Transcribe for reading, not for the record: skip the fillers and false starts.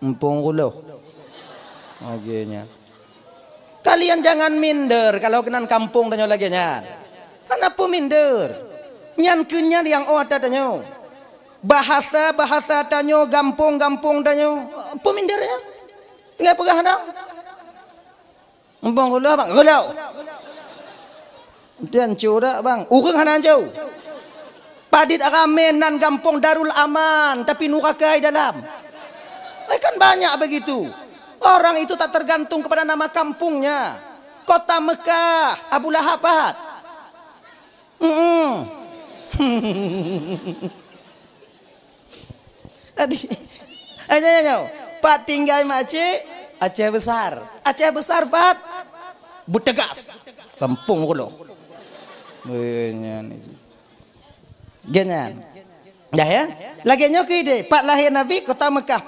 Empung kulo. Oke. Kalian jangan minder kalau kenan kampung danyo lagi nyan. Kenapa minder? Nyan kenyan yang ada danyo. Bahasa danyo, gampung danyo. Apa mindernya? Tinggal pegah dong. Empung kulo bang, kulo. Dan curah bang, ukeng hanan jauh. Padit Aramenan Gampong Darul Aman, tapi nurakai dalam. Kan banyak begitu. Orang itu tak tergantung kepada nama kampungnya. Kota Mekah, Abu Lahabat. Pak tinggal Aceh, Aceh besar. Aceh besar Pak. Butegas. Kampung kulo. Ganyan. Dah ya. Lagi nyoki deh. Pak lahir Nabi kota Mekah.